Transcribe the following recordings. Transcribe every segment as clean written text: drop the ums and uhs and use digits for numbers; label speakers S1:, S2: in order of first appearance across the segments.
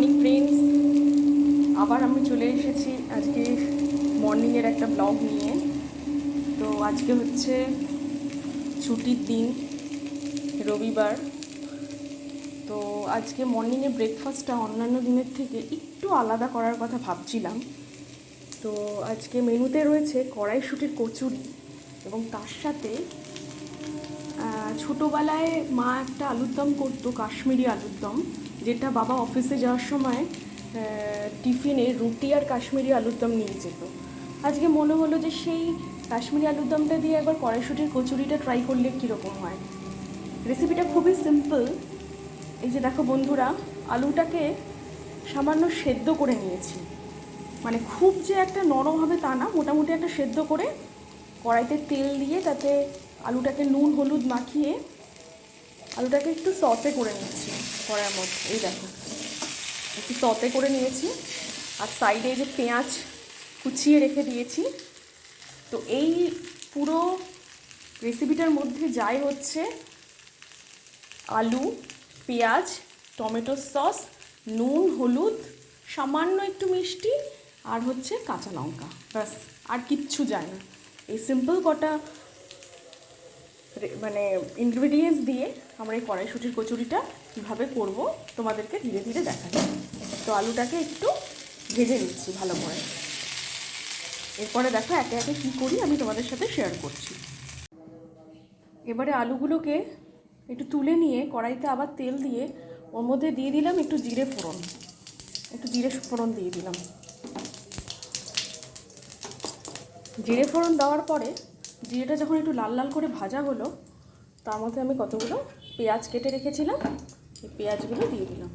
S1: Morning friends, আবার আমি চলে এসেছি আজকে মর্নিংয়ের একটা ব্লগ নিয়ে। তো আজকে হচ্ছে ছুটির দিন, রবিবার। তো আজকে মর্নিংয়ে ব্রেকফাস্টটা অন্যান্য দিনের থেকে একটু আলাদা করার কথা ভাবছিলাম। তো আজকে মেনুতে রয়েছে কড়াইশুঁটির কচুরি এবং তার সাথে ছোটোবেলায় মা একটা আলুর দম করতো, কাশ্মীরি আলুর দম, যেটা বাবা অফিসে যাওয়ার সময় টিফিনে রুটি আর কাশ্মীরি আলুর দম নিয়ে যেত। আজকে মনে হলো যে সেই কাশ্মীরি আলুর দমটা দিয়ে একবার কড়াইশুঁটির কচুরিটা ট্রাই করলে কীরকম হয়। রেসিপিটা খুবই সিম্পল। এই যে দেখো বন্ধুরা, আলুটাকে সামান্য সেদ্ধ করে নিয়েছি, মানে খুব যে একটা নরম হবে তা না, মোটামুটি একটা সেদ্ধ করে কড়াইতে তেল দিয়ে তাতে আলুটাকে নুন হলুদ মাখিয়ে আলুটাকে একটু সতে করে নিয়েছি কড়াইয়ের মধ্যে। এই দেখো, একটু সতে করে নিয়েছি। আর সাইডে যে পেঁয়াজ কুচিয়ে রেখে দিয়েছি। তো এই পুরো রেসিপিটার মধ্যে যাই হচ্ছে আলু, পেঁয়াজ, টমেটো সস, নুন হলুদ, সামান্য একটু মিষ্টি আর হচ্ছে কাঁচা লঙ্কা, ব্যাস, আর কিচ্ছু যায় না। এই সিম্পল কটা মানে ইনগ্রিডিয়েন্টস দিয়ে আমরা এই কড়াইশুঁটির কচুরিটা কীভাবে করব তোমাদেরকে ধীরে ধীরে দেখাচ্ছি। তো আলুটাকে একটু ভেজে নিচ্ছি ভালো করে, এরপরে দেখো একে একে কী করি আমি তোমাদের সাথে শেয়ার করছি। এবারে আলুগুলোকে একটু তুলে নিয়ে কড়াইতে আবার তেল দিয়ে ওর মধ্যে দিয়ে দিলাম একটু জিরে ফোড়ন দিয়ে দিলাম। জিরে ফোড়ন দেওয়ার পরে জিরেটা যখন একটু লাল লাল করে ভাজা হলো, তার মধ্যে আমি কতগুলো পেঁয়াজ কেটে রেখেছিলাম, এই পেঁয়াজগুলো দিয়ে দিলাম।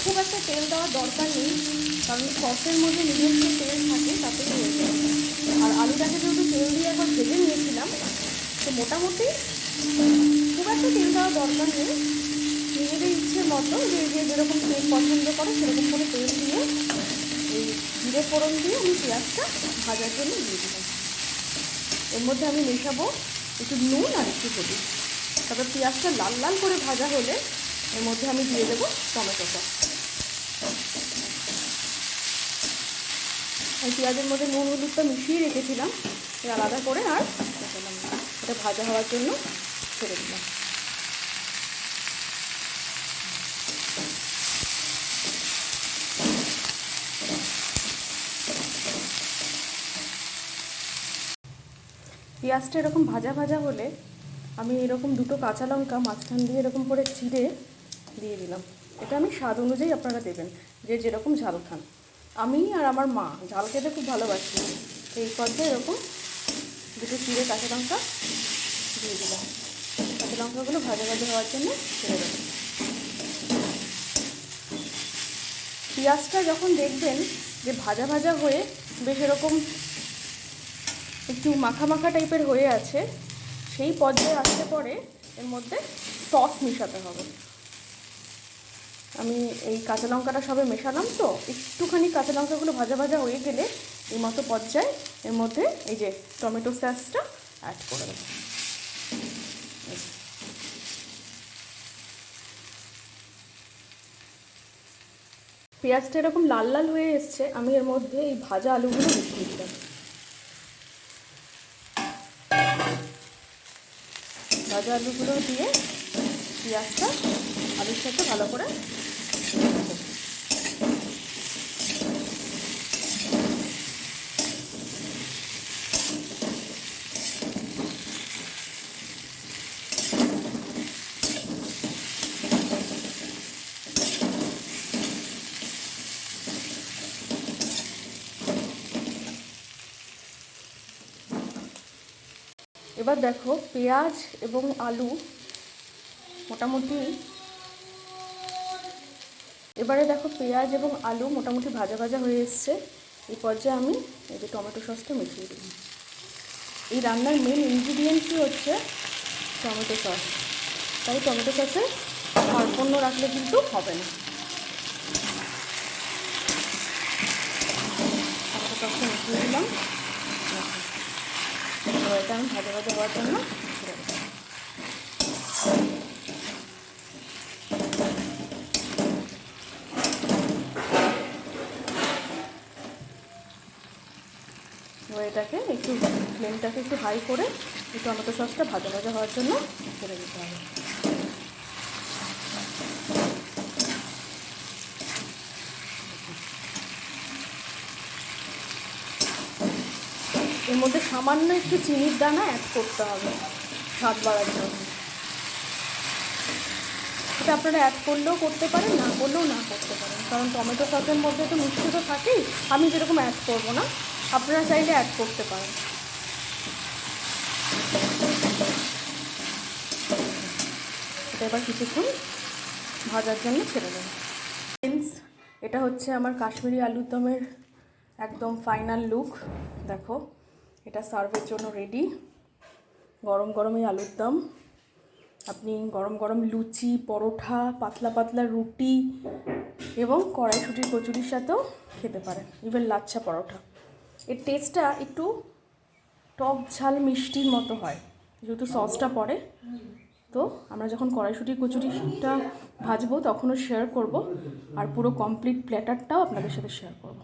S1: খুব একটা তেল দেওয়ার দরকার নেই, কারণ সসের মধ্যে নিজস্ব তেল থাকে, তাতেই হয়ে যায়। আর আলুটাকে যেহেতু তেল দিয়ে একবার ভেজে নিয়েছিলাম, তো মোটামুটি খুব একটা তেল দেওয়ার দরকার নেই। নিজেদের ইচ্ছে মতো যে যেরকম তেল পছন্দ করে সেরকম করে তেল দিয়ে এই জিরে ফোড়ন দিয়ে আমি পেঁয়াজটা ভাজার জন্য দিয়ে দিলাম। এর মধ্যে আমি মেশাবো একটু নুন আর একটু হলুদ। তারপর পেঁয়াজটা লাল লাল করে ভাজা হলে এর মধ্যে আমি দিয়ে দেবো টমেটো সস। এই পেঁয়াজের মধ্যে নুন হলুদটা মিশিয়ে রেখেছিলাম আলাদা করে, আর মেশালাম না, এটা ভাজা হওয়ার জন্য ছেড়ে দিলাম। পেঁয়াজটা এরকম ভাজা ভাজা হলে আমি এরকম দুটো কাঁচা লঙ্কা মাঝখান দিয়ে এরকম করে চিড়ে দিয়ে দিলাম। এটা আমি স্বাদ অনুযায়ী আপনারা দেবেন, যে যেরকম ঝাল খান। আমি আর আমার মা ঝাল খেতে খুব ভালোবাসি। এই পর্যায়ে এরকম দুটো চিড়ে কাঁচা লঙ্কা দিয়ে দিলাম। কাঁচা লঙ্কাগুলো ভাজা ভাজা হওয়ার জন্য ছেড়ে দেবেন। পেঁয়াজটা যখন দেখবেন যে ভাজা ভাজা হয়ে বেশ এরকম একটু মাখা মাখা টাইপের হয়ে আছে, সেই পর্যায়ে আসতে পরে এর মধ্যে সস মেশাতে হবে। আমি এই কাঁচা লঙ্কাটা সবে মেশালাম, তো একটুখানি কাঁচা লঙ্কাগুলো ভাজা ভাজা হয়ে গেলে এই মতো পর্যায়ে এর মধ্যে এই যে টমেটো সসটা অ্যাড করে দেবো। পেঁয়াজটা এরকম লাল লাল হয়ে এসছে, আমি এর মধ্যে এই ভাজা আলুগুলো মিশিয়ে দিলাম। ভাজা আলুগুলো দিয়ে পেঁয়াজটা আলুর সাথে ভালো করে এবার দেখো পেঁয়াজ এবং আলু মোটামুটি ভাজা ভাজা হয়ে এসছে। এই পর্যায়ে আমি এই যে টমেটো সসটা মিশিয়ে দিই। এই রান্নার মেন ইনগ্রিডিয়েন্টসই হচ্ছে টমেটো সস, তাই টমেটো সসে কার্পণ্য রাখলে কিন্তু হবে না। দিলাম। এবার এটা আমি ভাজা ভাজা হওয়ার জন্য ছেড়ে দিলাম। এবার এটাকে একটু ফ্লেমটাকে একটু হাই করে এই টমেটো সসটা ভাজা ভাজা হওয়ার জন্য ছেড়ে দিতে হবে। এর মধ্যে সামান্য একটু চিনির দানা অ্যাড করতে হবে স্বাদ বাড়ার জন্য। এটা আপনারা অ্যাড করলেও করতে পারেন, না করলেও না করতে পারেন, কারণ টমেটো সসের মধ্যে তো মিষ্টি তো থাকেই। আমি যেরকম অ্যাড করবো না, আপনারা চাইলে অ্যাড করতে পারেন। এটা এবার কিছুক্ষণ ভাজার জন্য ছেড়ে দেবো। ফ্রেন্ডস, এটা হচ্ছে আমার কাশ্মীরি আলুর দমের একদম ফাইনাল লুক। দেখো, এটা সার্ভের জন্য রেডি। গরম গরম এই আলুর দম আপনি গরম গরম লুচি, পরোঠা, পাতলা পাতলা রুটি এবং কড়াইশুঁটির কচুরির সাথেও খেতে পারেন, ইভেন লাচ্ছা পরোঠা। এর টেস্টটা একটু টক ঝাল মিষ্টির মতো হয় যেহেতু সসটা পড়ে। তো আমরা যখন কড়াইশুঁটির কচুরিটা ভাজবো তখনও শেয়ার করব, আর পুরো কমপ্লিট প্ল্যাটারটাও আপনাদের সাথে শেয়ার করব।